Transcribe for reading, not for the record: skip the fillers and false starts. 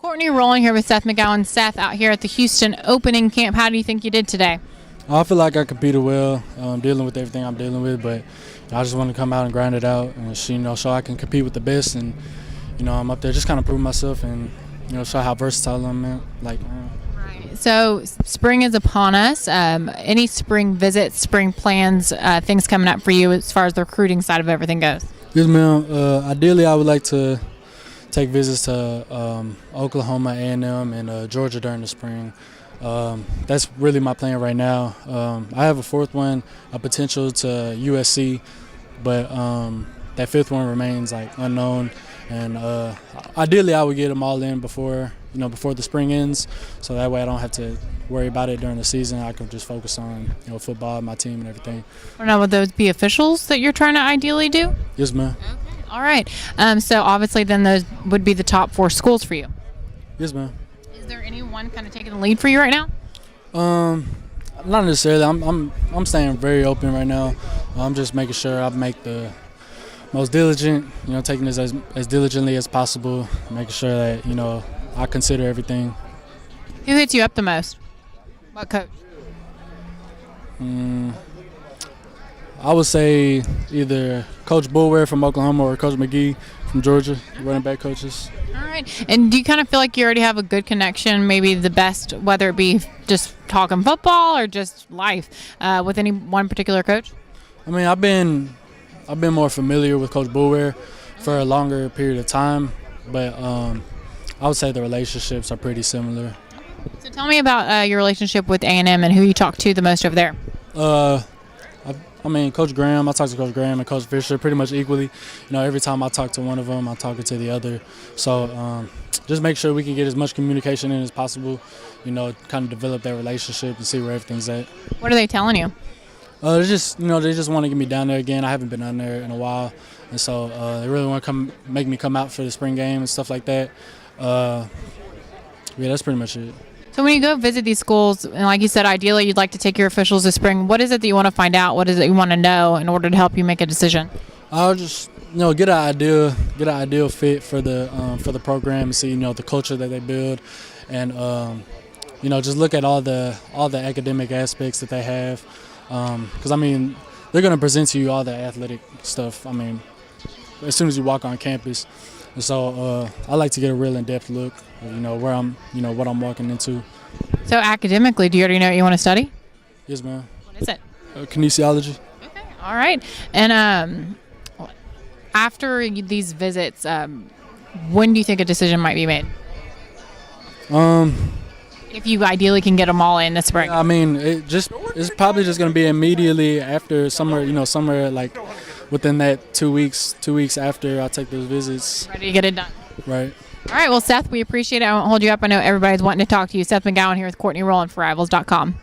Courtney Rolling here with Seth McGowan. Seth, out here at the Houston opening camp. How do you think you did today? I feel like I competed well, dealing with everything I'm dealing with, but I just want to come out and grind it out, and so I can compete with the best. And I'm up there just kind of prove myself and show how versatile I'm at. Right. So spring is upon us. Any spring visits, spring plans, things coming up for you as far as the recruiting side of everything goes? Yes, ma'am. Ideally, I would like to take visits to Oklahoma, A&M, and Georgia during the spring. That's really my plan right now. I have a fourth one, a potential to USC, but that fifth one remains unknown. And ideally, I would get them all in before the spring ends, so that way I don't have to worry about it during the season. I can just focus on football, my team, and everything. Now, would those be officials that you're trying to ideally do? Yes, ma'am. Okay. All right. So obviously, then those would be the top 4 schools for you. Yes, ma'am. Is there anyone kind of taking the lead for you right now? Not necessarily. I'm staying very open right now. I'm just making sure I make the most diligent, taking this as diligently as possible, making sure that, I consider everything. Who hits you up the most? What coach? I would say either Coach Bulware from Oklahoma or Coach McGee from Georgia, running back coaches. All right. And do you kind of feel like you already have a good connection, maybe the best, whether it be just talking football or just life, with any one particular coach? I mean, I've been more familiar with Coach Bulware for a longer period of time, but I would say the relationships are pretty similar. So tell me about your relationship with A&M and who you talk to the most over there. I mean, Coach Graham, I talk to Coach Graham and Coach Fisher pretty much equally. Every time I talk to one of them, I'm talking to the other. So just make sure we can get as much communication in as possible, kind of develop that relationship and see where everything's at. What are they telling you? They just want to get me down there again. I haven't been down there in a while, and so they really want to make me come out for the spring game and stuff like that. Yeah, that's pretty much it. So when you go visit these schools, and like you said, ideally you'd like to take your officials this spring, what is it that you want to find out? What is it you want to know in order to help you make a decision? I'll just get an ideal fit for the program and see the culture that they build, and just look at all the academic aspects that they have, because they're going to present to you all the athletic stuff. As soon as you walk on campus. And so I like to get a real in-depth look of, where I'm, what I'm walking into. So academically, do you already know what you want to study? Yes, ma'am. What is it? Kinesiology. Okay. All right. And after these visits, when do you think a decision might be made? If you ideally can get them all in the spring. It's probably just going to be immediately after summer, somewhere within that 2 weeks after I take those visits. Ready to get it done. Right. All right. Well, Seth, we appreciate it. I won't hold you up. I know everybody's wanting to talk to you. Seth McGowan here with Courtney Rolling for Rivals.com.